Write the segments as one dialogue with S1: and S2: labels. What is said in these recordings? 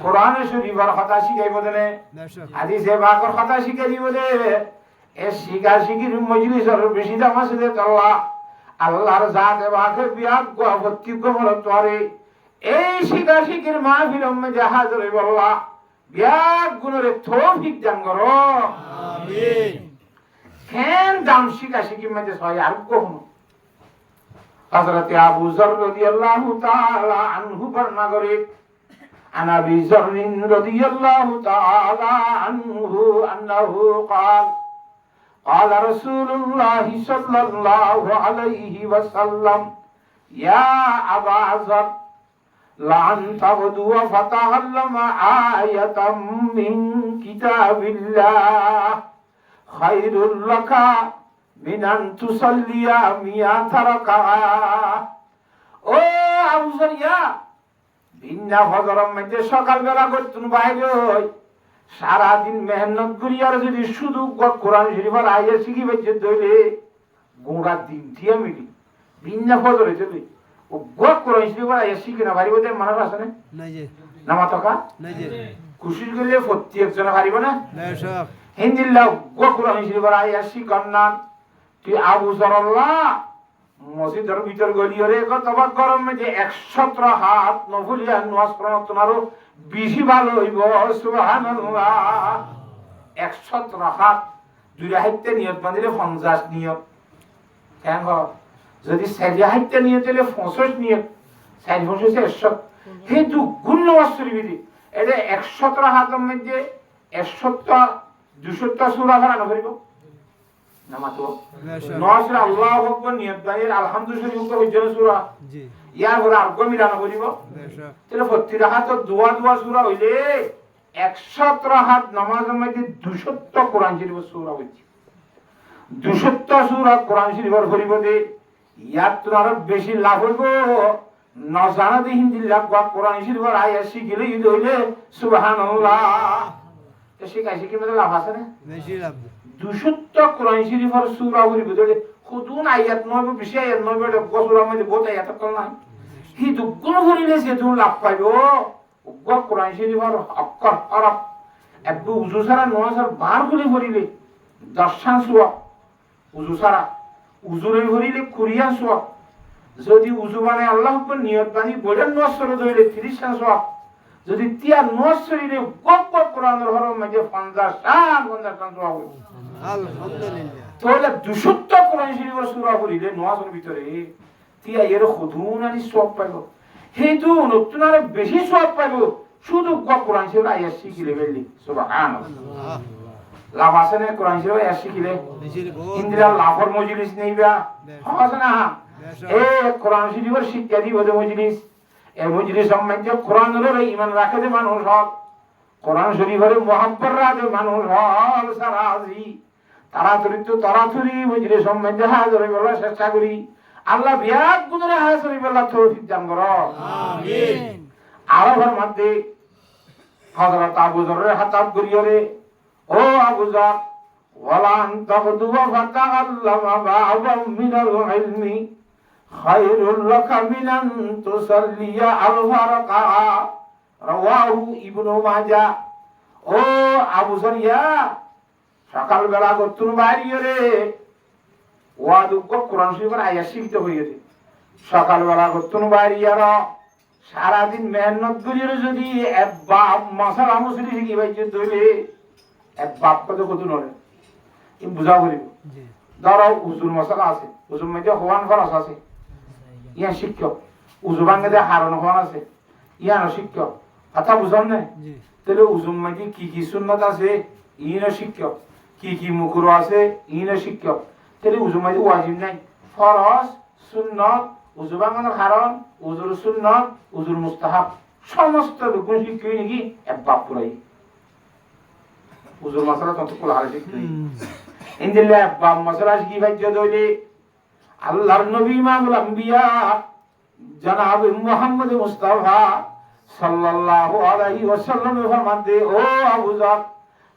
S1: কোরআনে শরীফের কথা শিখাইব দেনে হাদিসে পাকের কথা শিখাই দিব দে এ শিখা শিখির মজলিসের বেশি দাম আছে দে আল্লাহ আল্লাহর জাতে বাকে বিয়াক গোয়াবত্তি গোমর তোরে এই শিখা শিখির মাহফিল মধ্যে হাজির হইব আল্লাহ বিয়াক গুণরে তৌফিক দান করো আমিন কেন দাম শিখা শিখির মধ্যে ছয় আর কখনো হযরত আবু যর রাদিয়াল্লাহু তাআলা আনহু বর্ণনা করে عن أبي ذر رضي الله تعالى عنه أنه قال قال رسول الله صلى الله عليه وسلم يا أبا ذر لأن تغدو فتعلم آية من كتاب الله خير لك من أن تصلي 100 ركعة ও আবু যর ইয়া বিনা ফজরের মধ্যে সকালবেলা করতুন বাইরে সারাদিন মেহনত করি আর যদি শুধু কোরআন শরীফের আয়া শিখি বেঁচে ধরলে গোড়া দিন দিয়ে মিলি বিনা ফজরে চলে ও কোরআন শরীফের আয়া শিখি না পারিব যে মানুষ আছে না নামা টকা খুশি করলে প্রতি একজনে পারিব না হিন্দিল্লা কোরআন শরীফের আয়া শিখন না তুই আবু যর মসজিদের ভিতর গলিয়রে কতবা গরম মধ্যে 117 হাত নফলিয়া নামাজ পড়ানো তোমারও বেশি ভালো হইব সুবহানাল্লাহ 117 হাত দুই হাতে নিয়ত বাঁধিলে 50 নিয়ত কেন যদি 4 হাতে নিয়ত হলে 65 নিয়ত 4 50 100 হে দুগুণ নামাজ পড়বি এটা 117 হাতের মধ্যে 117 200 সূরা পড়ানো করিব নামাতো নসরা আল্লাহু আকবার নিয়ত বানিয়ে আলহামদুলিল্লাহ শরীফ কো সূরা জি ইয়ার পরে আর কমি রানা করিব তাহলে প্রতি রাকাত দোয়া সূরা হইলে 117 হাত নামাজের মধ্যে 200 কোরআন শরীফ সূরা হইছে 200 সূরা কোরআন শরীফের করিব দে ইয়ার তো আরো বেশি লাভ হইব না জানা দি হিন্দি লাগবা কোরআন শরীফের আয়াত শিখিলে হইলে সুবহানাল্লাহ তো শিখাই শিখি মধ্যে লাভ আছে না বেশি লাভ 200 কোরআন শরীফের সূরা হইব দে খুদুন আয়াত নয় বেশি আয়াত নয় বড় সূরা মধ্যে বহুত আয়াত কল নাই হি দুগুণ হইলে সে তুমি লাভ পাইবো কোরআন শরীফের অক্ষর হরফ একটু উযু ছাড়া নমাজের বার গুলি ভরিলে দর্শন সওয়াব উযু ছাড়া উযুরে ভরিলে কুরিয়া সওয়াব যদি উযু মানে আল্লাহর উপর নিয়ত বানি বলেন নসর ধরে 30 সওয়াব যদি তিয়া নসরিলে গপ কোরআনের হরফ মধ্যে 50 সওয়াব আলহামদুলিল্লাহ তাহলে 200 কোরআন শরীফের সূরা পড়িলে নামাজের ভিতরে তিয়া এর খুদুন আনি সওয়াব পাইবো হেতু নতুন আর বেশি সওয়াব পাইবো শুধু কোরআন শরীফের আয়াত শিখিলে বেলি সুবহানাল্লাহ লাভ আছে না কোরআন শরীফের আয়াত শিখিলে ইন্দ্রিয়া লাভর মজলিস নেইবা আছে না এ কোরআন শরীফের শিক্ষা দিব যে মজলিস এই মজলিস সম্বন্ধে কোরআনের ঈমান রাখে যে মানুষ হক কোরআন শরীফের মুহাব্বত রাখে মানুষ হক সারাজি তাড়াতাড়ি মজলিস সম্বন্ধে হাজির হইবার চেষ্টা করি আল্লাহ বিয়াত গুণরে হাজির হইবার তৌফিক দান করো আমিন আরবের মধ্যে হযরত আবু যরের হাতাব করিয়রে ও আবু যর ওয়ালান তাগদু ফাতাআল্লামা বা'দাম মিনাল ইলমি খায়রুল লাকা মিনান তুসাল্লিয়া আলফা রাকাআ রাওয়াহু ইবনু মাজাহ ও আবু যরিয়া সকাল বেলা করতুন বাইরে ওয়াদুক কোরআন শরীফের আয়াত শিখতে হইছে সকাল বেলা করতুন বাইরে সারা দিন মেহনত করিয়ে যদি এক বাপ মশলা মুসলি শিখি বাইছে ধরে এক বাপ কত কত নড়ে কি বুঝা করিব ধরো উজুর মশলা আছে উজুর মধ্যে হওয়ান খরচ আছে ইয়া শিক্ষক উজু ভাঙে হারণ হওয়ান আছে ইয়া শিক্ষক কথা বুঝান না তাহলে উজুর মধ্যে কি সুন্নত আছে ইনো শিক্ষক কি মুকুর আছে ইনো শিক্ষক তাহলে উজু মধ্যে ওয়াজিব নাই ফরজ সুন্নত উজু ভাঙানোর কারণ উজুর সুন্নত উজুর মুস্তাহাব সমস্ত রকম শিক্ষক নাকি এক বাপ পুরাই উজুর মশলা তত কোলা হারে শিক্ষক ইনদিল্লাহ এক বাপ মশলা শিখি ভাই যদি আল্লাহর নবী ইমামুল আম্বিয়া জনাব মুহাম্মদ মুস্তাফা সাল্লাল্লাহু আলাইহি ওয়াসাল্লাম ফরমাতে ও আবু যর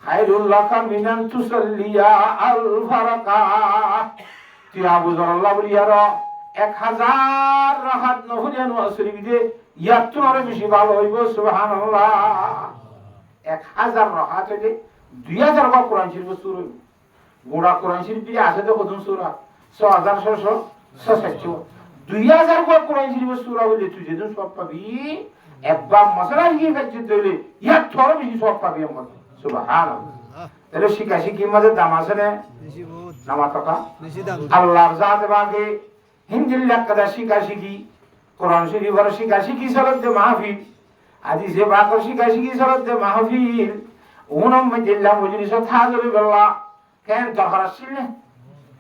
S1: খায়রুল লাকা মিনান তুসাল্লিয়া আলফা রাকাআ তুই আবু যর আল্লাহ বলিয়ার 1000 রাকাত নফলিয়া নামাজ পড়বি ইয়ার তো আরো বেশি ভালো হইব সুবহানাল্লাহ 1000 রাকাত হইলে 2000 বার কোরআন শরীফ সূরা হইব গোড়া কোরআন শরীফ দিয়ে আছে তো কত সূরা 6666 2000 বার কোরআন শরীফ সূরা হইলে তুই যেদিন সব পাবি একবার মশলা গিয়ে ফেলছিস তাহলে ইয়ার তো আরো বেশি সব পাবি আমার সুবহানাল্লাহ তাহলে শিখি মাঝে দাম আছে না নামা টাকা আল্লাহর জাত বাগে হিন্দির লেখাটা শিখি কোরআন শরীফের শিখি সরদ মাহফিল হাদিসে বাকর শিখি সরদ মাহফিল উনম মজিল্লা মজলিস থাজরি বল্লা কেন দরকার ছিল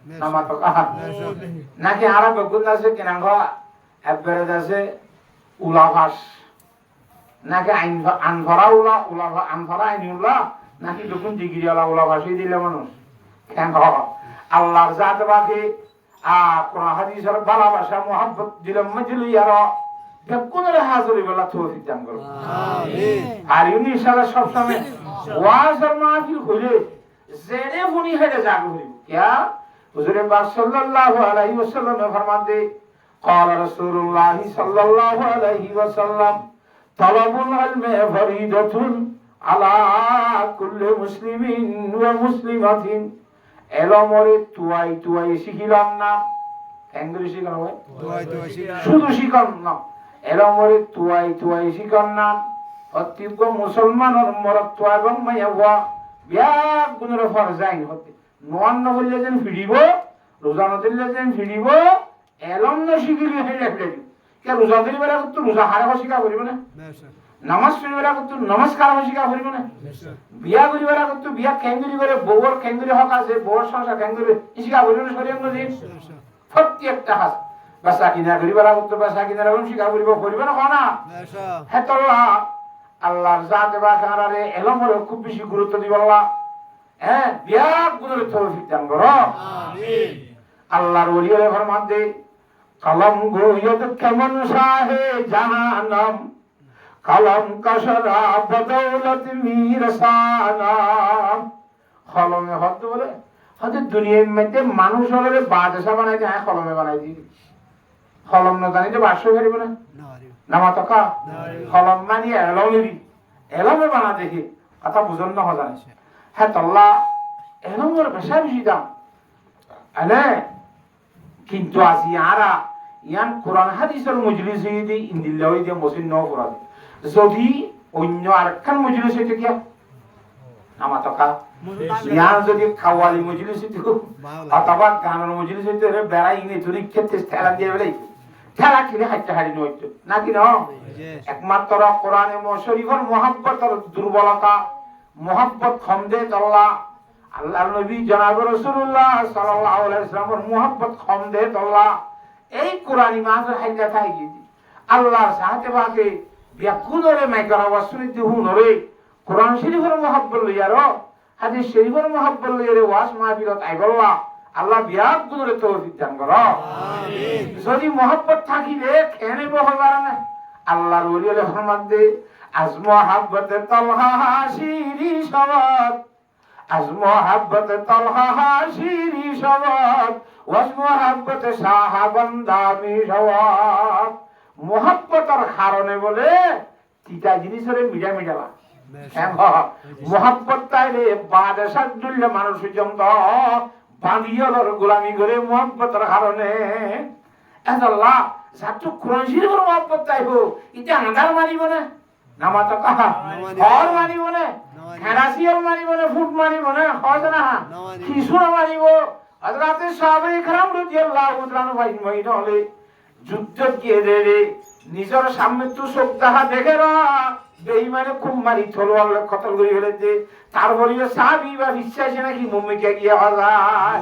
S1: নামা টাকা নাকি আরব গুণ আছে কেনাঙ্গ একবারে আছে উলাভাস নাকি আনভরা উলা আনভরা আইনুল্লাহ নাকি যখন ডিগ্রি আলা ভাষাই দিলে মানুষ কেন আল্লাহর জাত বাকি কোরআন হাদিসের ভালোবাসা মোহাব্বত দিলাম মজলু ইয়ার বেকুনরে হাজরি বলা তৌফিক দান করো আমিন আর ইনশাআল্লাহ সব সময় ওয়াজের মাহফিল হইলে জেনে ফুনি হেডে জাগ হইব क्या हुजूर पाक सल्लल्लाहु अलैहि वसल्लम ने फरमाते قال رسول الله صلى الله عليه وسلم طلب العلم فريضة على كل مسلم ومسلمة এলমরে তুয়াই শিখিলাম না কেঙ্গুরি শিখানো হয় শুধু শিখান না এলমরে তুয়াই শিখান না অত্যন্ত মুসলমানের মরত্ব এবং মাইয়া ব্যাগ গুণের ফরজাইন হতে নোয়ান না বললে যেন ফিরিব রোজা না দিলে যেন ফিরিব এলম না শিখিলি হেলে ফিরিব কে রোজা দিলে বেলা তো রোজা হারে শিখা করিব না নামাজ পড়িবেলা করতে নমস্কার শিখা করিব না বিয়া করিবেলা করতে বিয়া খেঙ্গুরি করে বউর খেঙ্গুরি হক আছে বউর সংসার খেঙ্গুরি শিখা করিব না শরীয়ত মধ্যে প্রত্যেকটা হাস বাসা কিনা করিবেলা করতে বাসা কিনা রকম শিখা করিব করিব না কোনা হেতল্লাহ আল্লাহর জাত বা কারারে এলমরে খুব বেশি গুরুত্ব দিব আল্লাহ হ্যাঁ বিয়া গুণের তৌফিক দান করো আমিন আল্লাহর ওলিয়ে ফরমান দে কলম গোয়ত কেমন শাহে জাহানম কলম কশরা বদৌলত মিরসানা কলমে হতে বলে হতে দুনিয়ার মধ্যে মানুষ হলে বাদশা বানাই যায় কলমে বানাই দি কলম না জানি তো বাসা করিব না নামা টাকা কলম মানে এলমে বানা দেখি কথা বুঝন না হয় হ্যাঁ আল্লাহ এলমের বেশা বেশি দাম আনে কিন্তু আজি আরা ইয়ান কোরআন হাদিসের মজলিস হইতে ইন্দিল্লা হইতে মসজিদ ন করা যদি অন্য আরেকখান মজলিস হইতে কি আমার টাকা ইয়ান যদি খাওয়ালি মজলিস হইতে অথবা গানের মজলিস হইতে বেড়াই ইনে তুই ক্ষেত্রে ঠেলা দিয়ে বেড়াই ঠেলা কিনে হাইতে হারি নইতো নাকি না একমাত্র কোরআনে শরীফের মহব্বতের দুর্বলতা মহব্বত খমদে আল্লাহ আল্লাহর নবী জনাব রাসূলুল্লাহ সাল্লাল্লাহু আলাইহি ওয়াসাল্লামের মহব্বত খমদে আল্লাহ এই কোরআনী মাহফিল হাইজা থাকি আল্লাহর সাথে বাকে বিয়াকুনরে মাইকরা ওয়াসুনিতে হুনরে কোরআন শরীফের মহব্বত লইয়ারো হাদিস শরীফের মহব্বত লইয়ারে ওয়াজ মাহফিলত আইবল্লাহ আল্লাহ বিয়াকুনরে তৌফিক দান করো আমিন যদি মহব্বত থাকিলে কেনে বহবার না আল্লাহর ওলি রহমান দে আজ মহব্বত তালহা হাসিরি সওয়াত আজ মহব্বত তালহা হাসিরি সওয়াত ওয়াজ মহব্বত সাহাবান দামি সওয়াত মহব্বতের কারণে বলে তিতা জিনিসের মিডা মিডালা মহব্বত তাইলে বাদশাহ দুল্লে মানুষ জমদ বাঁধিয়লর গোলামি করে মহব্বতের কারণে আল্লাহ সাতু কোরআন শরীফের মহব্বত চাইবো এটা আধার মারিব না নামা তো কাহা হর মারিব না খেরাসিয়ার মারিব না ফুট মারিব না হজ না খিসুর মারিব হযরতে সাহাবায়ে কেরাম রাদিয়াল্লাহু তাআলা মহিনা হলে যুদ্ধ গিয়ে রে নিজের সামনে তো চোখ দেখা দেখে রা বেঈমানে খুব মারি তলোয়ার কতল করে ফেলে যে তারপরে সাহাবী বা বিশ্বাসী নাকি মুমিকে গিয়ে হাজার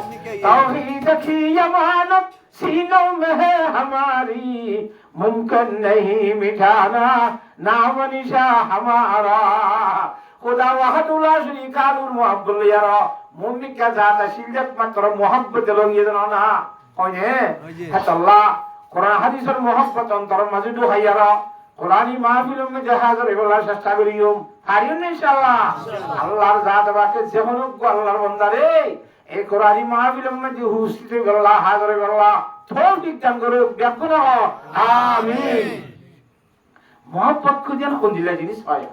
S1: তাওহীদ কি আমানত सीनों में है हमारी मुमकिन नहीं मिटाना नाम निशा हमारा खुदा वहदुल्ला शरीका नूर मोहब्बत यारा मुमिन का जाता शिल्लत मात्र मोहब्बत लोगे ना कोने अल्लाह कुरान हदीस और मोहब्बत अंतर मजदू है यारा कुरानी महफिलों में जहाज रेगुलर চেষ্টা করিও হারিও ইনশাআল্লাহ আল্লাহর জাত বাকে যেমন আল্লাহর বান্দা রে এই কোরআনী মাহফিলের মধ্যে উপস্থিত আল্লাহ হাজির আল্লাহ তৌফিক দান করুক ব্যাকুল আমিন মহব্বত খুঁজেন খঞ্জিলা জিনিস হয়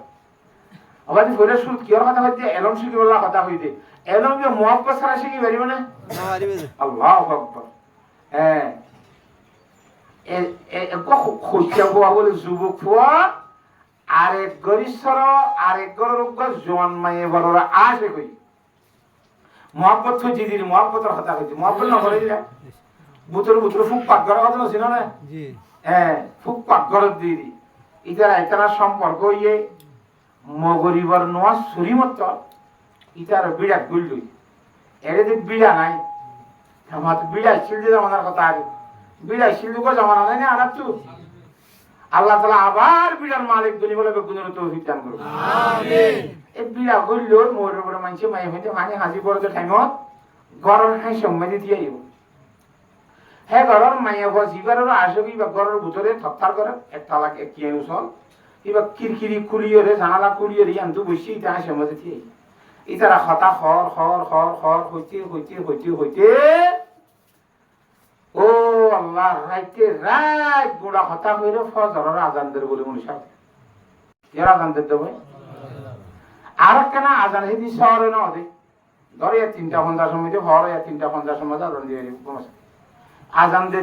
S1: আবার ফেরে শুরু কিয়র কথা হইতে এলম শিখি বলা কথা হইতে এলম যে মহব্বত ছাড়া শিখি পারিব না আল্লাহু আকবার হ্যাঁ বলে যুবক ফুয়া আরেক গরিশ্বর আরেক গরোগ্য জন্মাইয়ে বড়রা আসে কই মহব্বত খুঁজি দিন মহব্বতের কথা হইতে মহব্বত না করে দিলা বুতর বুতর ফুক পাক করার কথা ছিল না হ্যাঁ ফুক পাক করে দিয়ে দি ইতারা সম্পর্ক ইয়ে মগরিবর নোয়া সুরিমত ইতার বিড়া গুল্লুই এর যে বিড়া নাই আমার বিড়া ছিল আমাদের কথা আগে বিড়া ছিল জমানা নাই না আনার তু আল্লাহ তাআলা আবার বিড়ার মালিক বলি বলে বেগুনের তৌফিক দান করুন আমিন এই বিড়া গুল্লুর মোর উপরে মানুষে মাই হইতে মানে হাজি পড়তে টাইমত গরম হাই সম্মানি দিয়ে আইব হ্যাঁ গরম মাইয়া জিবারের আসবি বা গরের ভিতরে থরথর করে একটা লাগে কি উসল এবার কিরকিরি কুড়িয়ে জানালা কুড়িয়ে আনতো বসে ইটা আসে মধ্যে দিয়ে ইতারা হতা হর হর হর হর হইতে হইতে হইতে হইতে ও আল্লাহ রাইতে রাত গোড়া হতা হইরে ফজরের আজান দের বলে মনে সাথে এর আজান দের দেবে আর কেন আজান হেদি শহরে না দে ধরে 3টা 50 সময় হরে 3টা 50 সময় আজান দিয়ে আজান দে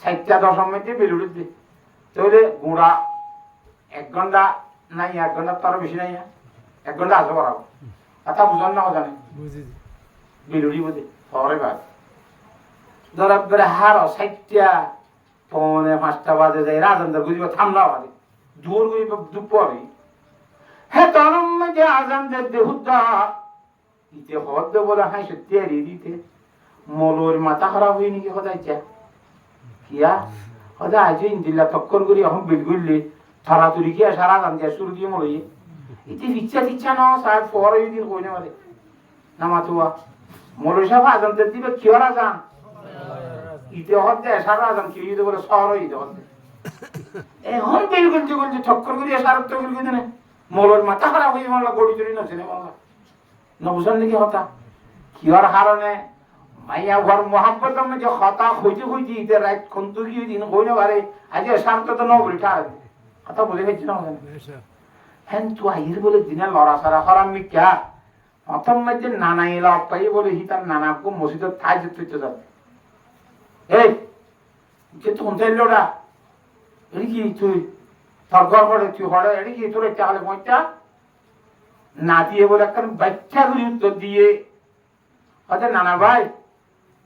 S1: 4টা 10 সময় বেলুড়ি দে তাহলে গোড়া 1 ঘন্টা নাই 1 ঘন্টা তার বেশি নাই 1 ঘন্টা আসবে বরাবর কথা বুঝান না জানে বেলুড়ি বোধে হরে বাদ ধর একবারে হারো 4টা 4:45 বাজে যায় রাজানদার গুজিবা থামলা বাজে জোর গুজিবা দুপুরে হ্যাঁ তরম যে আজান দে হুদ্দা ইতে হদ্দ বলে হাই সত্যি দিতে মলোর মাথা খারাপ হয়ে নাকি সদায় চা কিয়া সদায় আজ ইন্দিল্লা তক্কর করি এখন বিলগুললি থরাতুরি কি সারা জান দিয়া শুরু দিয়ে মলই ইতি ইচ্ছা ন সাহেব পরে দিন কই না মারে নামাতুয়া মলোর সাহেব আজান দিবে কিয়র আজান ইতে হদ্দে সারা আজান কি দিতে বলে শহর ইতে হদ্দে এখন বিলগুল যে তক্কর করি সারা তো বিলগুল দেনে মলোর মাথা খারাপ হয়ে মারলা গড়ি চড়ি না চেনে মারলা না বুঝান নাকি হতা কিয়র হারণে মাইয়া ঘর মোহাম্মত যে হতা হইতে হইতে ইতে রাত খন্তু কি দিন কই না পারে আজ শান্ত তো ন বলিটা কথা বলে গেছি না হ্যাঁ তু আইর বলে দিনে লড়া সারা হরাম মিক্যা প্রথম মাঝে নানা এলা অপ্পাই বলে হি তার নানাকে মসজিদের ঠাই যেতে যাবে এই যে তখন চাইল ওটা এটি কি তুই তোর ঘর করে তুই হরে এটি কি তোর একটা হলে পয়সা না দিয়ে বলে একটা বাচ্চা করে উত্তর দিয়ে হয়তো নানা ভাই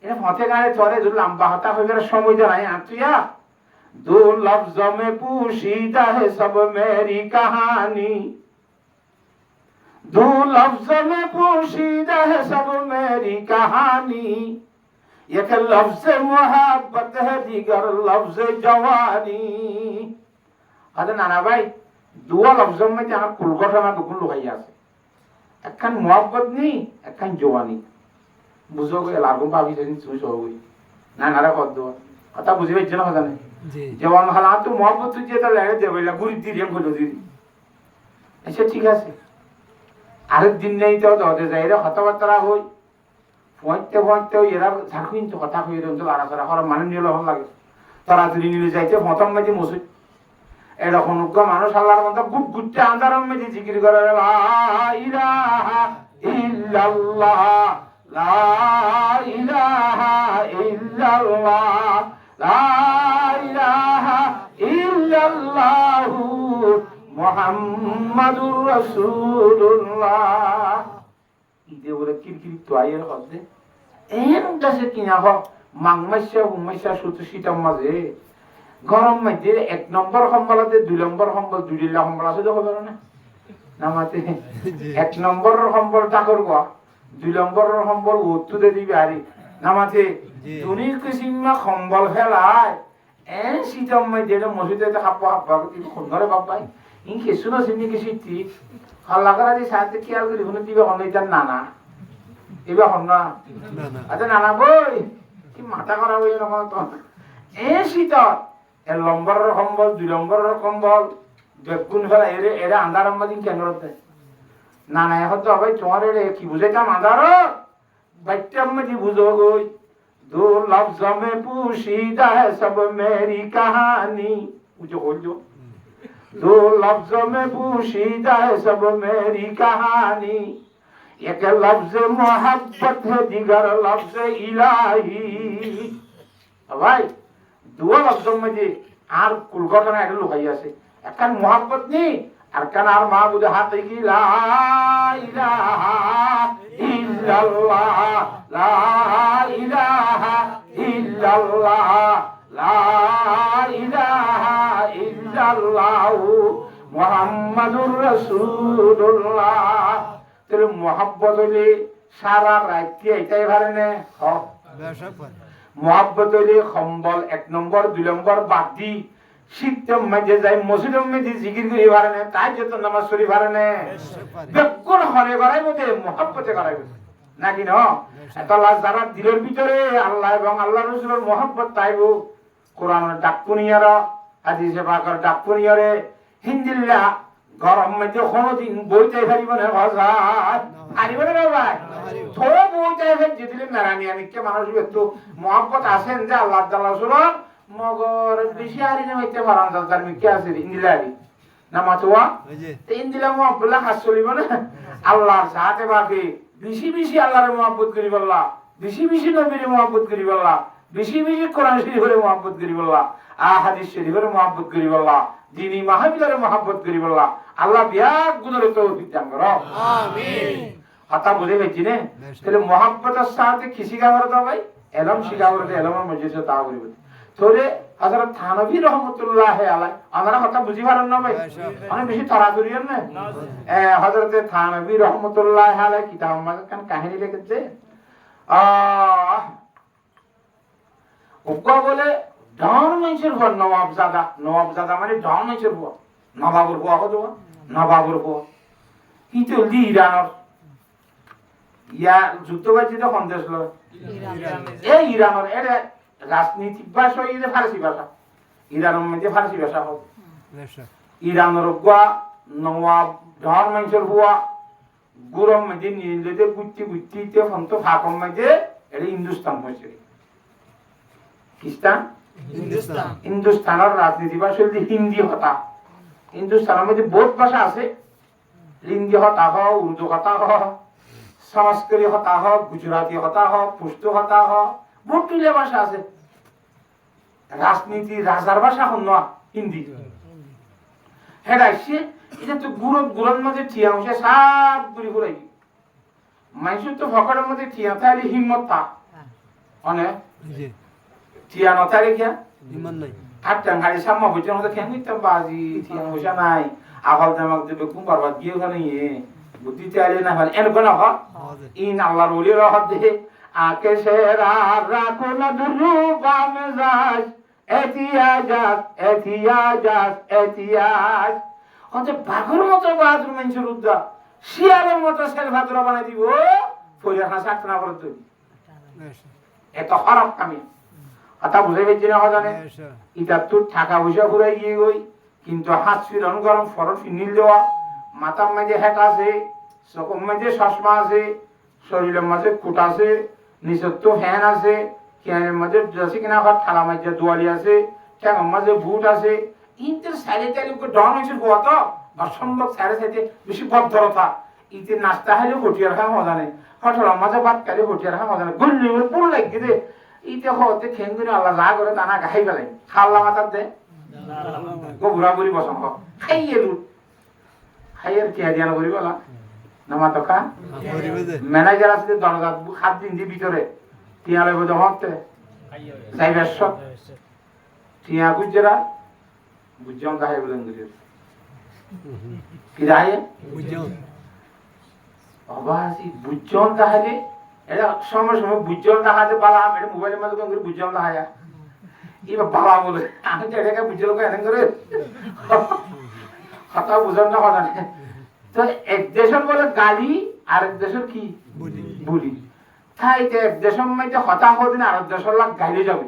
S1: এটা ফতে গাড়ে চলে যদি লম্বা হতা হয়ে গেলে সময় তো নাই তুইয়া दो लफ्जों में पूशीदा है सब मेरी कहानी दो लफ्जों में पूशीदा है सब मेरी कहानी एक लफ्ज मोहब्बत है दीगर लफ्ज जवानी अरे नाना भाई दो लफ्जों में जहाँ कुल घटना दुकुल लुकाई আছে একখান मोहब्बत नहीं একখান जवानी বুঝোগে লাগো ভাবি যেদিন তুমি সবই না নারা কত কথা বুঝি পাইছ না জানে জওয়ান হালা তো মোহাম্মদ যে তা লাগে দেবইলা গুরি দিরিম হলো দিদি আচ্ছা ঠিক আছে আরেক দিন নেই তো দতে যাইরা কথাবার্তা হই পয়তে এরা ঝাকুইন তো কথা কই রঞ্জ আরাসরা হর মানে নিল হল লাগে তাড়াতাড়ি নিলে যাইতে প্রথম মাঝে মসজিদ এরকম মানুষ আল্লাহর মতো গুট গুটতে আন্ধারের মধ্যে জিকির করে লা ইলাহা ইল্লাল্লাহ লা ইলাহা ইল্লাল্লাহ লা ইলাহা ইল্লাল্লাহু মুহাম্মাদুর রাসূলুল্লাহ ইদে বলে কিরকির তো আয়ের হদে এম দাসে কিনা হ মাংমাইশা হুমাইশা সুতসিতাম মাঝে গরম মাঝে 1 নম্বর সম্বলতে 2 নম্বর সম্বল 2 সম্বল আছে দেখো না নামাতে 1 নম্বর সম্বল টাকর গো 2 নম্বর সম্বল ওতু দে দিবি আরি নামাতে দুনি কিসিমা সম্বল ফেলায় এন সিতাম মাঝে মসজিদে হাপ্পা হাপ্পা কি সুন্দরে বাবাই ইন কেসুনা সিনি কিসিতি হাল্লা করা দি সাথে কি আর করি দিবে অনইতার নানা এবা হন্না আচ্ছা নানা বই কি মাথা করা হই না তো এ সিতা এর নম্বর সম্বল 2 নম্বর সম্বল বেগুন ফেলা এরে আন্ধার মাদিন কেন রতে নানা এখন তো ভাই তোমার এরে কি বুঝাইতাম আন্ধার বাচ্চা মাঝি বুঝো গই दो लफ्जों में पूशीदा है सब मेरी कहानी मुझे बोल जो दो लफ्जों में पूशीदा है सब मेरी कहानी एक लफ्ज मोहब्बत है दिगर लफ्ज इलाही भाई দুয়া লফজের মধ্যে আর কুল ঘটনা এটা লুকাই আছে একখান মোহাব্বত নেই আর কান আর মাহবুদ হাতে কি লা ইলাহা ইল্লাল্লাহ লা ইলাহা ইল্লাল্লাহ লা ইলাহা ইল্লাল্লাহ মুহাম্মাদুর রাসূলুল্লাহ তেরে মোহাব্বত হইলে সারা রাত কি এটাই পারে না বেশক পারে মোহাব্বত হইলে সম্বল 1 নম্বর 2 নম্বর বাদ দি শীতের মধ্যে যাই মসজিদের মধ্যে জিকির করি পারে না তাই যত নামাজ পড়ি পারে না বেকুন হরে করাই মতে মোহাব্বতে করাই নাকি না আল্লাহ যারা দিলের ভিতরে আল্লাহ এবং আল্লাহ রাসূলের মোহাব্বত তাইবো কোরআনের ডাকুনিয়ারা হাদিসে পাকের ডাকুনিয়ারে হিন্দিল্লা গরম মধ্যে কোনদিন বইতে পারিব না হযরত পারিব না ভাই তো বইতে ফেলে দিলে মেরানি আমি কে মানুষ একটু মোহাব্বত আছেন যে আল্লাহ তাআলা রাসূলের মগর বেশি আরি না হইতে পারান দরকার মি কি আছে ইন্দিলারি না মাতোয়া তে ইন্দিলা মোহাব্বত হাস চলিব না আল্লাহর সাথে বাকি বেশি বেশি আল্লাহর মোহাব্বত করি বললা বেশি বেশি নবীর মোহাব্বত করি বললা বেশি বেশি কোরআন শরীফের মোহাব্বত করি বললা হাদিস শরীফের মোহাব্বত করি বললা দিনী মাহফিলের মোহাব্বত করি বললা আল্লাহ বিয়াক গুণের তৌফিক দান করো আমিন কথা বুঝে গেছি না তাহলে মোহাব্বতের সাথে খিসি গাওয়ার দাও ভাই এলম শিখাওয়ার এলমের মজলিসে তা করিব তোরে হযরত থানভী রাহমাতুল্লাহ আলাইহি আমরা কথা বুঝি পারেন না ভাই অনেক বেশি তরাজুরিয়েন না হযরত থানভী রাহমাতুল্লাহ আলাইহি কিতাব মাঝে কান কাহিনী লিখেছে ওকা বলে ডন মানুষের ঘর নবাবজাদা মানে ডন মানুষের ঘর নবাবুর ঘর হতো নবাবুর ঘর কি চলতি ইরানের ইয়া যুদ্ধবাজিতে সন্দেশ লয় এই ইরানের এর রাজনীতিক ভাষা হইলে ফারসি ভাষা ইরানের মধ্যে ফারসি ভাষা হবে ইরানের গোয়া নবাব ডন মানুষের গোয়া গুরম মধ্যে নীলতে গুত্তি ফন্ত ফাঁকম মধ্যে এটা হিন্দুস্তান হয়েছে হিন্দুস্তানের রাজনীতি ভাষা হইলে হিন্দি হতা হিন্দুস্তানের মধ্যে বহুত ভাষা আছে হিন্দি হতা হোক উর্দু হতা হোক সংস্কৃত হতা হোক গুজরাটি হতা হোক পুস্তু হতা হোক বহুত ভাষা আছে রাজনীতি রাজার ভাষা হন হিন্দি হেডাইছে এটা তো গুরুর মধ্যে ঠিয়া হচ্ছে সব ঘুরি ঘুরাই মানুষের তো ভকটের মধ্যে ঠিয়া তাহলে হিম্মত থাক অনেক ঠিয়া নথারে কিয়া হিম্মত নাই আটটাং হাড়ি সাম্মা হইতে মধ্যে খেয়ে নিতাম বাজি ঠিয়া হইসা নাই আকাল জামাক দেবে কুম্বার বাদ গিয়ে ওখানে বুদ্ধি চাইলে না হয় এন কোন হক ইন আল্লাহর ওলির হক দেখে আকে সেরা রাখো না দুরু বামে যাস এতিয়াজ অতে বাঘর মতো বাহাদুর মানুষের উদ্যা শিয়ালের মতো সেল ভাদুরা বানাই দিব ফরিয়া হাসা আটনা করে তুই এত খারাপ কামি কথা বুঝে গেছি না জানে এটা তোর টাকা পয়সা ঘুরাই গিয়ে গই কিন্তু হাত ফিরন গরম ফরন ফিনিল দেওয়া মাথার মাঝে হ্যাট আছে চোখের মাঝে চশমা আছে শরীরের মাঝে কুট আছে নিচের তো ফ্যান আছে ফ্যানের মাঝে যাচ্ছে কিনা আবার থালা মাঝে দোয়ালি আছে ঠ্যাঙের মাঝে বুট আছে ইন্টের সাইডে তাইলে ডন হয়েছে গোয়া তো অসম্ভব সাইডে সাইডে বেশি ভদ্রতা ইতে নাস্তা হাইলে হটিয়ার খাওয়া মজা নেই হঠাৎ মাঝে ভাত খাইলে হটিয়ার খাওয়া মজা নেই গল্লি পুরো লাগবে দে ইতে হতে খেঙ্গুনি আল্লাহ যা করে টানা গাই পেলাই খাল্লা মাথার দে গো বুড়া বুড়ি বসম খাইয়ে লুট খাইয়ের কে দিয়া না করি বলা না মাথা খা ম্যানেজার আছে দরজা 7 দিন দি ভিতরে টিয়া লইব তো হতে যাইবার সব টিয়া গুজরা বুঝজন গায়ে বলেন গুজর কি রায়ে বুঝজন অবাসি বুঝজন তাহলে এটা সময় সময় বুঝজন তাহাতে বালা এটা মোবাইলের মধ্যে কোন করে বুঝজন তাহায়া ইবা বালা বলে আমি তো এটাকে বুঝল কো এনে করে কথা বুঝন না কথা না তো এক দেশের বলে গালি আর এক দেশের কি বুলি তাই এক দেশের মধ্যে হতা হদিন আর এক দেশের লাগ গাইলে যাবে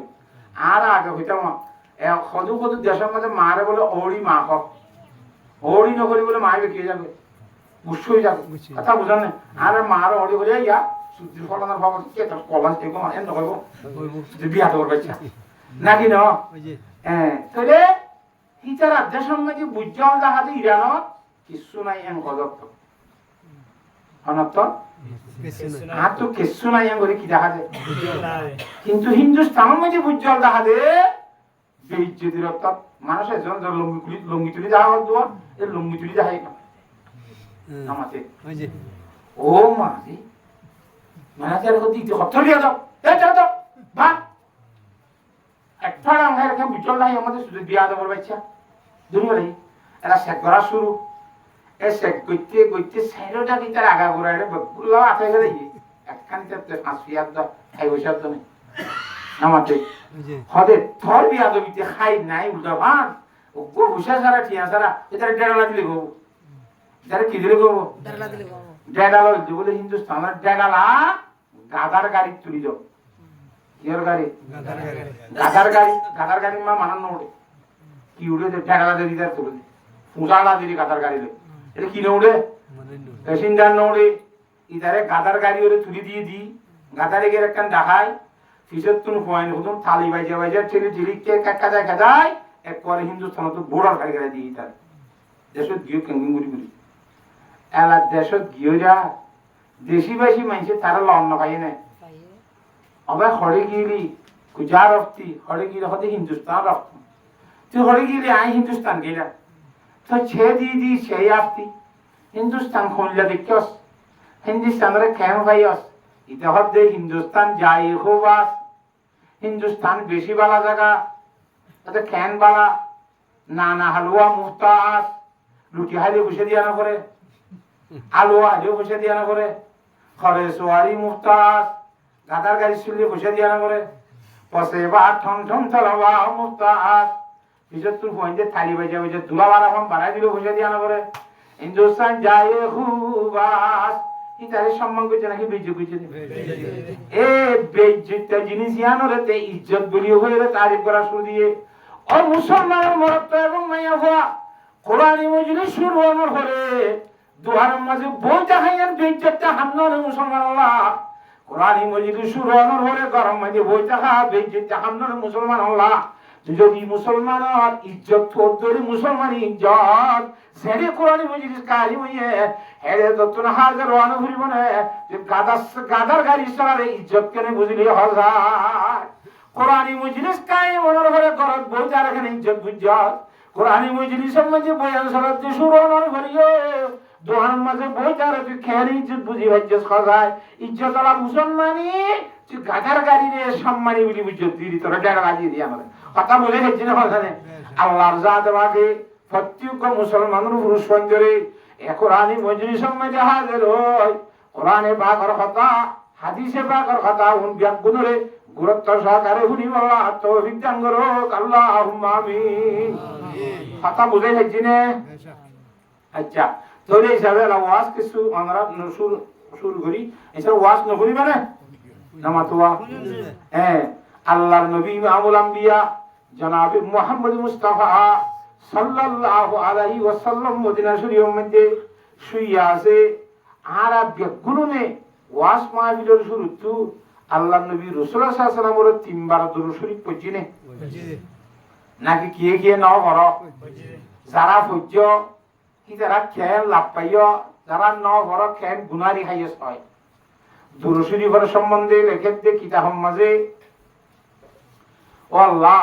S1: আর আগে হইতাম সদু সদু দেশের মধ্যে মারে বলে ওড়ি মা হক ওড়ি নকরি বলে মায়ে কে যাবে গুচ্ছ হয়ে যাবে কথা বুঝান না আর মার ওড়ি বলে ইয়া সূর্য ফলনের ভাব কে তো কলন থেকে এন নকইব যে বিয়া তোর বাচ্চা নাকি না হ্যাঁ তাহলে ইতার দেশের মাঝে বুঝাও দেখা যায় ইরানত কিছু নাই এম গজব অনর্থ আর তো কিছু নাই এম করে কি দেখা যায় কিন্তু হিন্দুস্তানের মাঝে বুঝাও দেখা যায় বেইজ্জতির অর্থাৎ মানুষ একজন লঙ্গি তুলি দেখা হল দোয়া এই লঙ্গি তুলি দেখাই না আমাতে ও মাঝে ম্যানেজার হতে হত্তর দিয়ে দাও যাও দাও বা একটা আঙ্গার একটা বুঝল নাই আমাদের শুধু বিয়া দেবর বাচ্চা দুনিয়ারে এরা শেখ করা শুরু এ শেখ করতে করতে সাইডটা কি তার আগা ঘুরাই বগুলা আছে গেলে একখানি তাতে ফাঁসিয়ার দা খাই বসার জন্য আমাদের হদে থর বিয়া দবিতে খাই নাই উল্টা ভান ও গো হুসা সারা টিয়া সারা এটারে ডেড়ালা দিলে গো এটারে কি দিলে গো ডেড়ালা বলে হিন্দুস্তানের ডেড়ালা গাদার গাড়ি তুলি যাও কিয়র গাড়ি গাদার গাড়ি মা মানান উঠে কি উঠে ডেড়ালা দিয়ে দিতে তুলে পূজালা দিলি গাদার গাড়ি এটা কি না উঠে প্যাসেঞ্জার না উঠে ইধারে গাদার গাড়ি ওরে তুলি দিয়ে দি গাদারে গিয়ে একখান দেখায় ফিসের তুমি হয়নি হতুন থালি বাইজা ঠেলে ঠেলিকে কাজায় একবারে হিন্দুস্তান তো বোড়ার গাড়ি গাড়ি দিয়ে তার দেশত গিয়ে কেঙ্গিং গুড়ি গুড়ি এলা দেশত গিয়ে যা দেশিবাসী মানুষে তারা লন্ন খাই না আবার হরে গিলি যা রফতি হরে গিলে হতে হিন্দুস্তান রফত তুই হরে গিলি আই হিন্দুস্তান গেলা তো ছে দি সেই আসতি হিন্দুস্তান খুললা দেখিস হিন্দুস্তানের কেন ভাইস ইটা হতে হিন্দুস্তান যাই হোবাস হিন্দুস্তান বেশি বালা জায়গা তাতে খেন বালা নানা হালুয়া মুফতাস লুটি হাইলে বসে দিয়া না করে আলুয়া হাইলেও বসে দিয়া না করে খরে সোয়ারি মুফতাস গাদার গাড়ি চুলি বসে দিয়া না করে পসে বা ঠন ঠন চলাবা মুফতাস পিছত তোর ফোন থালি বাজে দুলা বারা ফোন বাড়াই দিলেও বসে দিয়া না করে হিন্দুস্তান যায় হুবাস ইতারে সম্মান করছে নাকি বেজ্জত করছে এ বেজ্জতটা জিনিস ইয়ানরেতে ইজ্জত বলি হয়ে তারিফ করা শুরু দিয়ে ও মুসলমানের মরত্ব এবং মাইয়া হওয়া কোরআনি মজলিস শুরু হওয়ার পরে দুহারের মাঝে বই দেখাইয়ের বেজ্জতটা হামনার মুসলমান আল্লাহ কোরআনি মজলিস শুরু হওয়ার পরে গরম মাঝে বই দেখা বেজ্জতটা হামনার মুসলমান আল্লাহ যদি মুসলমানের ইজ্জত তোর মুসলমানি ইজ্জত সেরে কোরআনি মজলিস কালি হইয়ে হেরে দত্তন হাজার রানা ঘুরিব না যে গাদার গাড়ি সারারে ইজ্জত কেন বুঝলি হাজার কোরআনি মজলিস কায়ে মনের ঘরে গরত বই যার এখানে ইজ্জত বুঝত কোরআনি মজলিসের মাঝে বয়ান সারাত শুরু হওয়ার ঘরিয়ে দোহান মাঝে বই যার তুই খেয়াল ইজ্জত বুঝি ভাজ্যস খাজায় ইজ্জত আলা মুসলমানি তুই গাদার গাড়ি রে সম্মানী বলি ইজ্জত দিলি তোরা ডেরা লাগিয়ে দিয়ে আমাদের কথা বলে গেছি না ওখানে আল্লাহর জাত বাগে প্রত্যেক মুসলমানের পুরুষ পঞ্জরে এ কোরআনি মজলিসের মধ্যে হাজির হয় কোরআনে পাকের কথা হাদিসে পাকের কথা উন ব্যাগুনরে গুরুত্ব সহকারে শুনি বলা তৌফিক দান করো আল্লাহুম্মা আমিন কথা বুঝে গেছি না আচ্ছা তোরে হিসাবে ওয়াজ কিছু আমরা শুরু করি এছাড়া ওয়াজ না করি মানে নামাতুয়া হ্যাঁ আল্লাহর নবী ইমামুল আম্বিয়া জনাব মুহাম্মদ মুস্তাফা সাল্লাল্লাহু আলাইহি ওয়াসাল্লাম মদিনা শরীফের মধ্যে শুইয়া আছে আর বেগুনে ওয়াজ মাহফিলের শুরুতে আল্লাহর নবী রাসূলুল্লাহ সাল্লাল্লাহু আলাইহি ওয়াসাল্লামের তিনবার দরুদ শরীফ পড়ছিনে নাকি কিয়ে ন বড় যারা পড়ছ কি যারা খেল লাভ পাইও যারা ন বড় খেল গুনারি খাইয়ে হয় দরুদ শরীফের সম্বন্ধে লেখে কিতাবের মাঝে ও আল্লাহ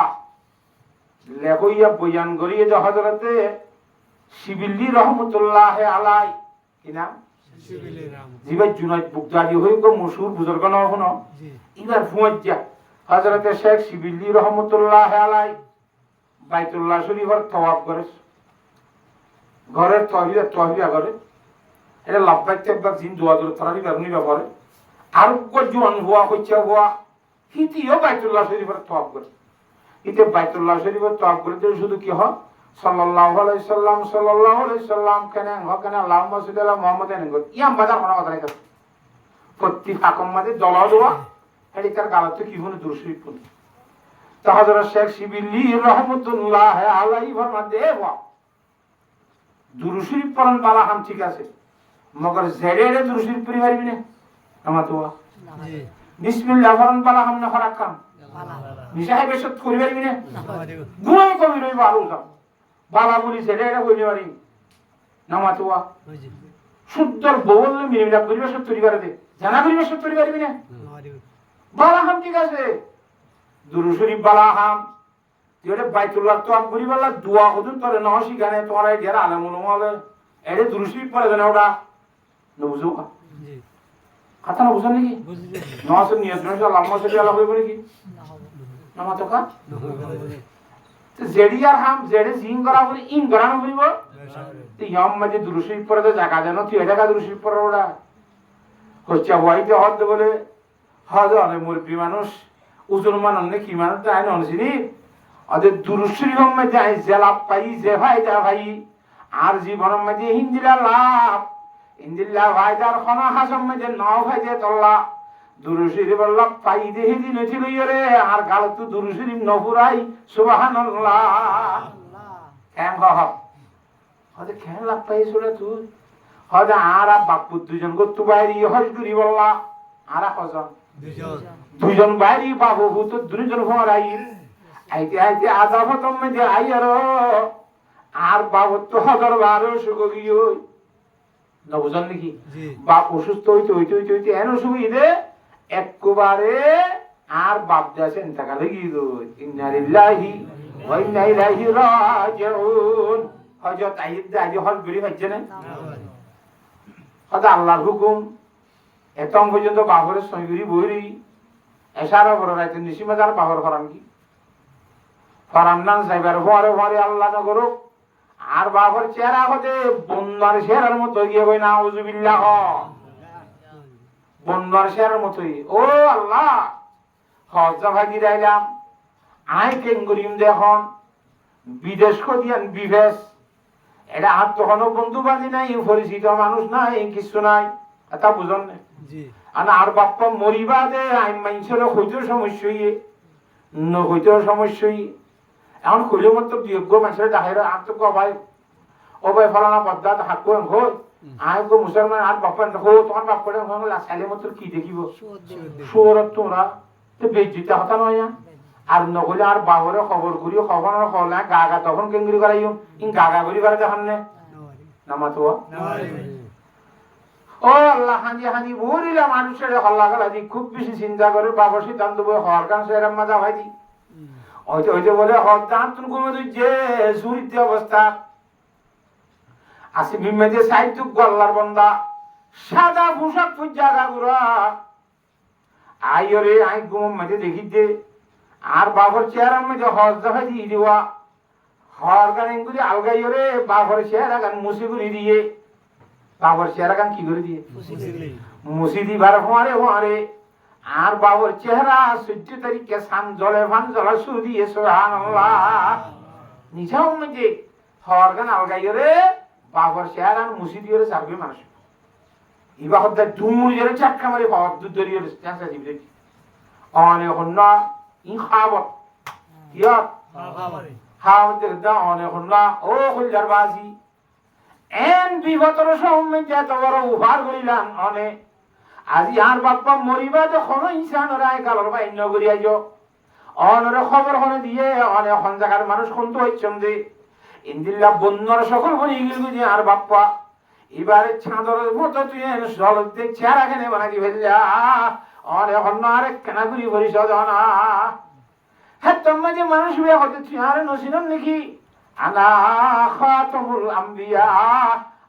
S1: লেখইয়া বয়ান করিয়ে যে হযরতে শিবিলি রহমাতুল্লাহ আলাই কি নাম জিবা জুনাইদ বুগদাদি হই গো মশহুর বুজুর্গ না হনো ইবার ফুয়াজ্জা হযরতে শেখ শিবিলি রহমাতুল্লাহ আলাই বাইতুল্লাহ শরীফের তওয়াফ করে ঘরের তহবিয়া করে এটা লাভবাক তাব্বাক জিন দোয়া দূর তারাবি বারুনি ব্যাপারে আর কো জোয়ান হওয়া হচ্ছে হওয়া হিতিও বাইতুল্লাহ শরীফের তওয়াফ করে ইতে বাইতুল্লাহ শরীফের তওয়াফ করতে শুধু কি হয় সাল্লাল্লাহু আলাইহি সাল্লাম কেন হকানা আল্লাহুম্মা সাল্লি আলা মুহাম্মাদিন ইয়াম বাজার কোন কথা নাই প্রতি ফাকম মাঝে দলা দোয়া এটি তার গালাতে কি হলো দরুদ শরীফ পড়ি তা হযরত শেখ শিবিলি রাহমাতুল্লাহ আলাইহি ফরমাতে ওয়া দরুদ শরীফ পড়ন বালা হাম ঠিক আছে মগর জেডে দরুদ শরীফ পড়ি পারবি না আমাতোয়া জি বিসমিল্লাহ পড়ন বালা হাম না ফরাক কাম নিশাহে বেশত করি পারবি না গুনাহ কবি রই ভালো সব বালা বলি ছেলে এটা বলতে পারি নামাতুয়া শুদ্ধর বললে মিনিমিলাপ করিবে সব তৈরি করে দে জানা করিবে সব তৈরি পারবি না বালা হাম ঠিক আছে দুরূদ শরীফ বালা হাম তুই এটা বাইতুল্লাহ তো আম করি বললা দোয়া হদুন তোরে ন শিখানে তোমার এই ঢের আলেমুল হবে এটা দুরূদ শরীফ পড়ে দেন ওটা নবুঝো কথা না বুঝেন নাকি নওয়াজের নিয়ত নয় আল্লাহ সাল্লাল্লাহু আলাইহি ওয়া কি নামাতো কা তো জেডি আর হাম জেডে জিন করা বলি ইন করা না বলিব তো ইয়াম মাঝে দুরূদ শরীফ পড়ে তো জায়গা দেন তুই এটা কা দুরূদ শরীফ পড়ে ওটা হচ্ছে হইতে হদ বলে হদ অনেক মুরব্বী মানুষ উজুর মান অনেক কি মানুষ তাই ননছিনি ওদের দুরূদ শরীফ মধ্যে আই জেলাপ পাই যে ফায়দা ভাই আর জীবনের মধ্যে হিন্দিলা লাভ ইন্দিল্লাহ ভাইদার খানা হাসম মধ্যে নাও ভাইদে তল্লা দুরূদ শরীফ আল্লাহ পাই দেহি দিন ছিল ইরে আর গাল তো দুরূদ শরীফ নফুরাই সুবহানাল্লাহ কেন কহ হদে কেন লাভ পাইছরে তুই হদে আর বাপু দুজন গতু বাইরি হজ করি বললা আর কজন দুজন বাইরি বাবু তো দুজন ভরাই আইতে আইতে আদা ফতম মধ্যে আইয়ার আর বাবু তো হদর বারো সুগিও না বুঝলেন নাকি বাপ অসুস্থ হইতে হইতে হইতে হইতে এন অসুবিধে একবারে আর বাপ যাচ্ছেন টাকা লেগে ইন্না লিল্লাহি ওয়া ইন্না ইলাইহি রাজিউন হযরত আইয়ুব দে আজ হজ বেরি হচ্ছে না হযরত আল্লাহর হুকুম এতম পর্যন্ত বাপরের সঙ্গী বইরি এসারা বড় রাইতে নিশিমাদার বাপর ফরাম কি ফরাম না সাইবার পরে পরে আল্লাহ না করুক আর বাপর চেহারা হতে বন্যার চেহারার মতো গিয়ে কই না আউযুবিল্লাহ বন্যার চেহারার মতোই ও আল্লাহ হজ্জা ভাগি রাইলাম আই কেন করিম দেখুন বিদেশ করিয়ান বিভেস এটা আর তখন বন্ধু বান্ধী নাই পরিচিত মানুষ নাই কিছু নাই এটা বুঝন না আর বাপ্পা মরিবা দে আইন মাইনছের হইতেও সমস্যা হইয়ে হইতেও সমস্যা হইয়ে এখন খুলে মত বিয়োগ্য মানুষের ডাহের আর তো কবাই ও ভাই ফলানা পদ্মা হাত করে হই আই গো মুসলমান আর বাপ্পা হো তোমার বাপ করে সাইলে মত কি দেখিব সুরত তোমরা তো বেজিতা হতা নয় আর নগলে আর বাবরে খবর করিও খবর খবর গা গা তখন কেঙ্গুরি করাইও ইন গা গা করি করে দেখান নে নামাতো ও আল্লাহ হানি হানি বলিলা মানুষের হল্লা গলা দি খুব বেশি চিন্তা করে বাবার সিদ্ধান্ত বই হওয়ার কারণ সেরম মাজা ভাই দি হয়তো হয়তো বলে হরদান তুমি কমে যে সুরিতে অবস্থা আসি মিমেদে সাহিত্য গল্লার বন্দা সাদা পোশাক জাগা গুড়া আইরে আই গুম মধ্যে দেখি দে আর বাবার চেহারার মধ্যে হজ দেখা দিয়ে দেওয়া হর গান এগুলি আলগাইরে বাবার চেহারা গান মুসি করে দিয়ে বাবার চেহারা গান কি করে দিয়ে মুসি দিবার হওয়ারে আর বাবার চেহারা 14 তারিখে সান জলে ভান জলা শুরু দিয়ে সুবহানাল্লাহ নিজাম মধ্যে হর গান আলগাইরে বাবার চেহারা মুসি দিয়ে যাবে মানুষ ইবা হদ্দা দুমুর জেরে চাক্কা মারি বাবার দুধ ধরিয়ে চান্সা দিবে অনেক হন্য ইন খাবত ইয়াত খাবত দা অনেক হন্য ও খুলজার বাজি এন বিবতর সময় যত বড় উভার করিলাম অনেক আজি আর বাপ্পা মরিবা যখন ইনসান রায় কালর বা ইন্ন করিয়া যো অনরে খবর হনে দিয়ে অনেক এখন জায়গার মানুষ কিন্তু হইছেন যে ইন্দিল্লা বন্যর সকল বলি গেল যে আর বাপ্পা এবারে ছাঁদর মতো তুই জল দেখ চেহারা কেনে বানাকি ফেললা অনেক অন্য আরেক কেনাগুড়ি ভরিস না হ্যাঁ তোমার যে মানুষ বিয়ে হতে তুই আর নসিনন নাকি আনা খাতামুল আম্বিয়া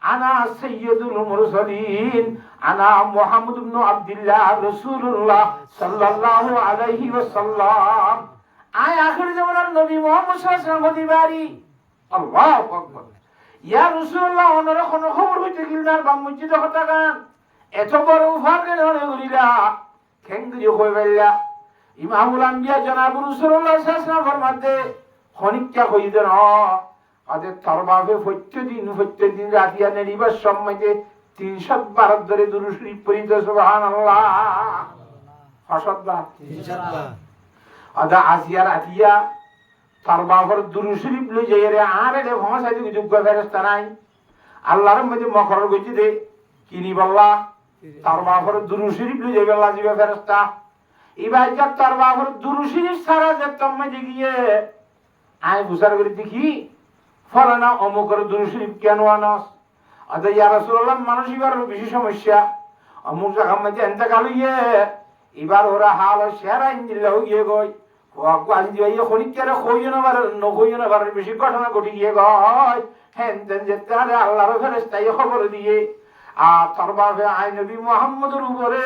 S1: আনা সাইয়্যিদুল মুরসালিন আনা মুহাম্মদ ইবনে আব্দুল্লাহ রাসূলুল্লাহ সাল্লাল্লাহু আলাইহি ওয়াসাল্লাম আয় আখির জামানার নবী মুহাম্মদ সাল্লাল্লাহু আলাইহি ওয়াসাল্লাম বাড়ি আল্লাহু আকবার ইয়া রাসূলুল্লাহ ওনার কোনো খবর হইতে গিলনার বাম মসজিদ কথা গান এত বড় উফার কেন গরিলা খেঙ্গরি হই বাইলা ইমামুল আম্বিয়া জনাব রাসূলুল্লাহ সাল্লাল্লাহু আলাইহি ওয়াসাল্লাম ফরমাতে খনিকটা হই দেন আদে তরবাবে প্রত্যেকদিন রাতিয়া নেরিবার সময়তে 312 ধরে দুরূদ শরীফ পড়িত সুবহানাল্লাহ হাসাদা ইনশাআল্লাহ আদা আসিয়া রাতিয়া তরবাবর দুরূদ শরীফ লই যাইরে আরে দে ভাষা দি যোগ্য ফেরেশতা নাই আল্লাহর মধ্যে মকরর গজি দে কিনি বল্লা তরবাবর দুরূদ শরীফ লই যাইবে আল্লাহ জিবে ফেরেশতা ইবাই যা তরবাবর দুরূদ শরীফ সারা যে তম্মে গিয়ে আই বুঝার করে দেখি ফলানা অমুকের দুরূদ শরীফ কেন আনস? আদা ইয়া রাসূলুল্লাহ, মানুষ এবার বেশি সমস্যা, অমুক জায়গা মধ্যে এন্তেকাল হইয়ে এবার ওরা হাল সেরা ইঞ্জিল্লা হইয়ে গই আজ দিয়ে খনিকারে খইও না বার নখইও না বার বেশি ঘটনা ঘটি গিয়ে গয় হেন তেন যেতে আল্লাহর ফেরেশতাই খবর দিয়ে আর তার বাবে আই নবী মুহাম্মদের উপরে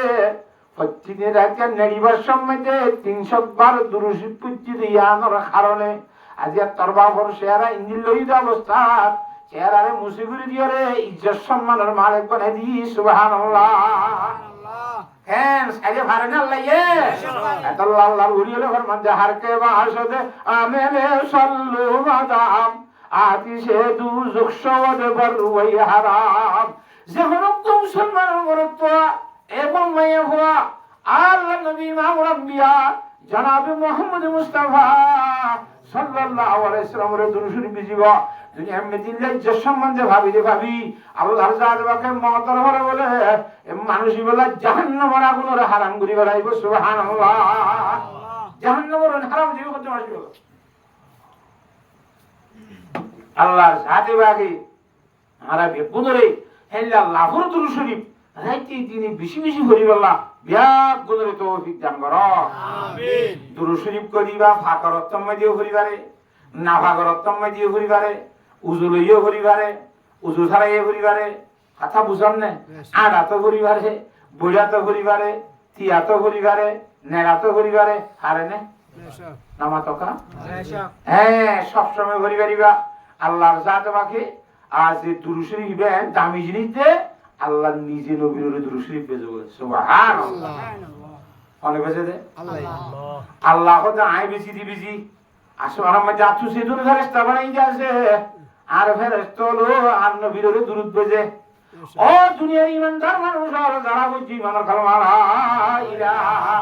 S1: প্রতিদিন রাতে নেড়িবার সময় 300 বার দুরূদ শরীফ পড়তে দিয়ানোর কারণে আজ তার বাবার সেরা ইঞ্জিল লইতে অবস্থা চেহারারে মুসিগুরি দিয়ে রে ইজ্জত সম্মানের মালিক বানাই দি সুবহানাল্লাহ। হ্যাঁ সাইরে ভারেন আল্লাহ ইয়ে আল্লাহ আল্লাহর ওলি হলো ফরমান জাহার কে বাসদে আমেনে সাল্লু মাদাম আতিশে দুজুক শওয়াদ বরওয়াই হারাম। যখন মুসলমানের মরত এবং মাইয়া হুয়া আল্লাহ নবী ইমামুল আম্বিয়া জনাব মুহাম্মদ মুস্তাফা সাল্লাল্লাহু আলাইহি ওয়াসাল্লামের দুরূদ শরীফ বিজিব দুনিয়া মে দিলে যে সম্বন্ধে ভাবি আল্লাহর জাতবাকে মহতর করে বলে মানুষই বলে জাহান্নামের আগুনের হারাম করি বেলাইব সুবহানাল্লাহ। জাহান্নামের হারাম জীব করতে আসবে আল্লাহর জাতবাকে আমরা বেগুনরে হেল্লা লাহোর দুরূদ শরীফ রাইতে দিনে বেশি বেশি করি বলা বিয়াক গুণরে তৌফিক দান করো আমিন। দুরূদ শরীফ করিবা ফাকরতম দিয়ে করিবারে না ফাকরতম দিয়ে করিবারে উজু লইও করিবারে উজু ছাড়াইও করিবারে কথা বুঝন না আড়া তো করিবারে বইরা তো করিবারে তিয়া তো করিবারে নেড়া তো করিবারে হারে নে নামা তো কা হ্যাঁ সব সময় করিবারিবা আল্লাহর জাতবাকে আর যে দুরূদ শরীফ দামি জিনিস দে আল্লাহ নিজে নবীর দুরূদ শরীফ বেজবে সুবহানাল্লাহ। অনেক বেজে দে আল্লাহ কত আই বেশি দি বেশি আসমানের মধ্যে আছু সেদুর ফেরেশতা বানাই যাচ্ছে আর ফেরেশতা হলো আর নবীর দুরূদ বেজে। ও দুনিয়ার ঈমানদার মানুষ আর যারা বুঝি মানার কালমা লা ইলাহা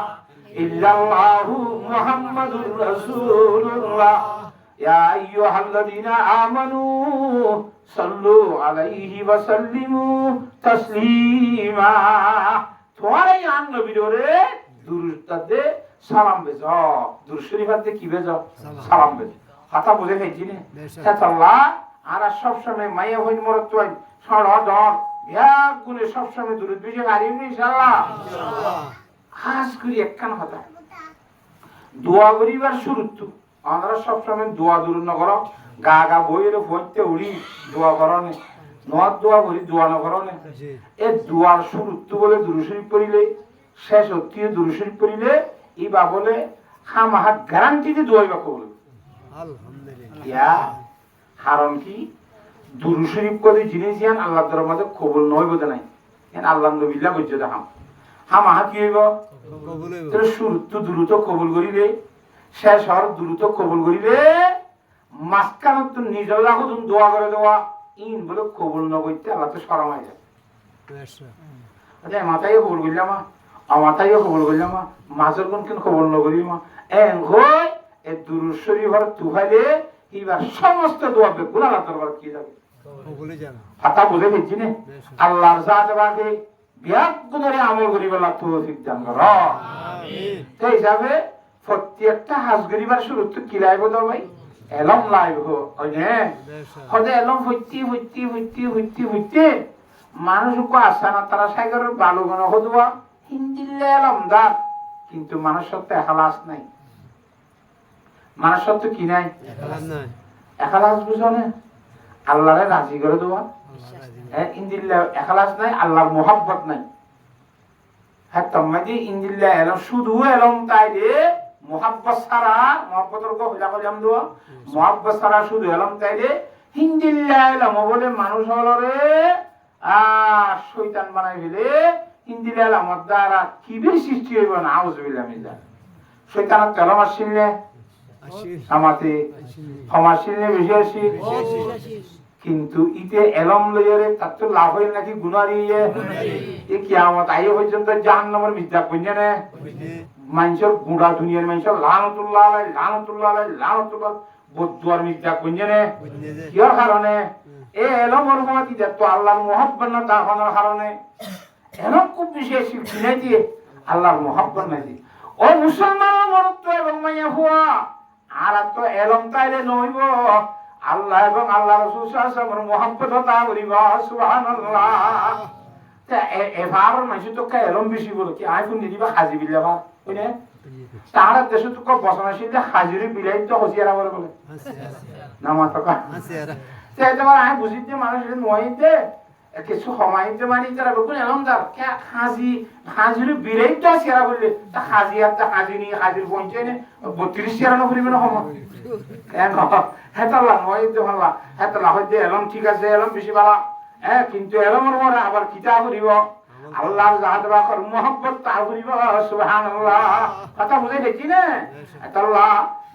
S1: ইল্লাল্লাহু মুহাম্মাদুর রাসূলুল্লাহ ইয়া আইয়ুহাল্লাযীনা আমানু সাল্লু আলাইহি ওয়া সাল্লিমু তাসলিমা। তোমার এই নবীর দুরূদে সালাম বেজ দুরূদ শরীফে কি বেজ সালাম বেজ কথা বুঝে গেছি না আল্লাহ আর সব সময় মাইয়া হইন মরত হই সড় ডর এক গুণে সব সময় দুরূদ বেজে আরিম ইনশাআল্লাহ ইনশাআল্লাহ। খাস করে একখান কথা দোয়া করিবার শুরুত আমরা সব সময় দোয়া দুরূদ না করো গা গা বইয়ের ফইতে উড়ি দোয়া করনে নদ দোয়া করি দোয়া না করনে এ দোয়ার শুরুত বলে দুরূদ শরীফ পড়িলে শেষ হতে দুরূদ শরীফ পড়িলে ইবা বলে খামাহা গ্যারান্টিতে দোয়াইবা কবুল আলহামদুলিল্লাহ। ইয়া কারণ কি দুরূদ শরীফ কলি জিনিস জান আল্লাহর দরবারে কবুল নয় বলে নাই এন আল্লাহ নবিল্লাহ কইছে দেখাম খামাহা কি হইব কবুল হইব। তো শুরুত দুরূদ কবুল করিলে শেষ হর দুরূদ কবুল করিলে মাসকানত নিজলা হুদুম দোয়া করে দেওয়া ইন বলে কবুল ন কইতে আল্লাহ তো শরম হয়ে যায়। আচ্ছা মাথায় কবুল কইলাম আমাতাইও কবুল করিলাম মাঝের কোন কেন কবুল নকরি মা এন হই এ দুরূদ শরীফের তুহাইলে এবার সমস্ত দোয়া বে গুনাহ দরবার কি যাবে কবুলে যাবে কথা বুঝে গেছি না আল্লাহর জাতবাকে বিয়াক গুনারে আমল করিবার তৌফিক দান করো আমিন। এই হিসাবে প্রত্যেকটা হাজ করিবার শুরুত কি লাইব তো ভাই এলম লাইব ওই নে হদে এলম হইতি মানুষ কো আসা না তারা সাগরের বালু গণ হদুয়া হিন্দিলে এলম দা কিন্তু মানুষের তো এখলাস নাই মানুষের তো কি নাই এখলাস বুঝো না আল্লাহরে রাজি করে দেওয়া ইন্দিল্লা এখলাস নাই আল্লাহর মোহাব্বত নাই হ্যাঁ তোমাদের ইন্দিল্লা এলম শুধু এলম তাই রে মোহাব্বত সারা মোহাব্বতের কো হইলা কইলাম দেওয়া মোহাব্বত সারা শুধু এলম তাই রে ইন্দিল্লা এলম বলে মানুষ হলরে শয়তান বানাই ফেলে ইন্দিল্লা এলমর দ্বারা কি বেশি সৃষ্টি হইব না আউযুবিল্লাহ মিল্লাহ শয়তানের তেলম আসিলে আমাতে ক্ষমাশীল বেশি আসি কিন্তু ইতে এলম লইরে তার তো লাভ হইল নাকি গুনারি এ কিয়ামত আইয়ে পর্যন্ত জাহান্নামের মিথ্যা কইনা না মানুষের গুড়া দুনিয়ার মানুষের লানতুল্লাহ লানতুল্লাহ বদুয়ার মিথ্যা কইনা না কির কারণে এ এলমের মতি তো আল্লাহর মুহাব্বত না তার কারণে এলম খুব বিশেষ কিনে দিয়ে আল্লাহর মুহাব্বত নাই ও মুসলমান মরত এবং মাইয়া হুয়া আর তো এলম তাইলে নইব আল্লাহ এবং আল্লাহ রাসূল সাল্লাল্লাহু আলাইহি ওয়াসাল্লামের মুহাব্বত তা করিবা সুবহানাল্লাহ। তা এবার মানুষ তো এলম বেশি বলে কি আইফোন দিবা হাজি বিল্লাবা কইনে তারা দেশে তো বসনাশীল হাজির বিলাই তো হসিয়ারা বলে না মাতকা তাই তোমার আই বুঝিতে মানুষের নয়তে কিছু সময়তে মানে তারা বলুন এলমদার কে হাজির বিলাই তো সেরা বললে তা হাজিয়ার তা হাজিনি হাজির পৌঁছে নে 32 সেরানো করিবে না সময় কেন হেতাল্লা নয়তে ভাল্লা হেতাল্লা হইতে এলম ঠিক আছে এলম বেশি ভালো কিন্তু এলমের মরে আবার কিতা করিব আল্লাহর জাত বাকর মোহাম্মত তা করিব সুবহানাল্লাহ। কথা বুঝে দেখি না আল্লাহ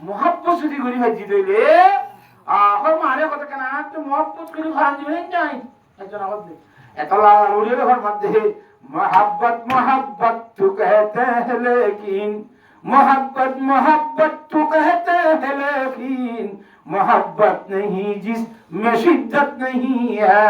S1: মোহাম্মত যদি করি ভাজি দইলে কই মানে কথা কেন তো মোহাম্মত করি ভান দিবেন নাই একজন আওয়াজ আল্লাহ রুলের ফরমাতে मोहब्बत मोहब्बत तू कहते हैं लेकिन मोहब्बत मोहब्बत तू कहते हैं लेकिन मोहब्बत नहीं जिसमें शिद्दत नहीं है।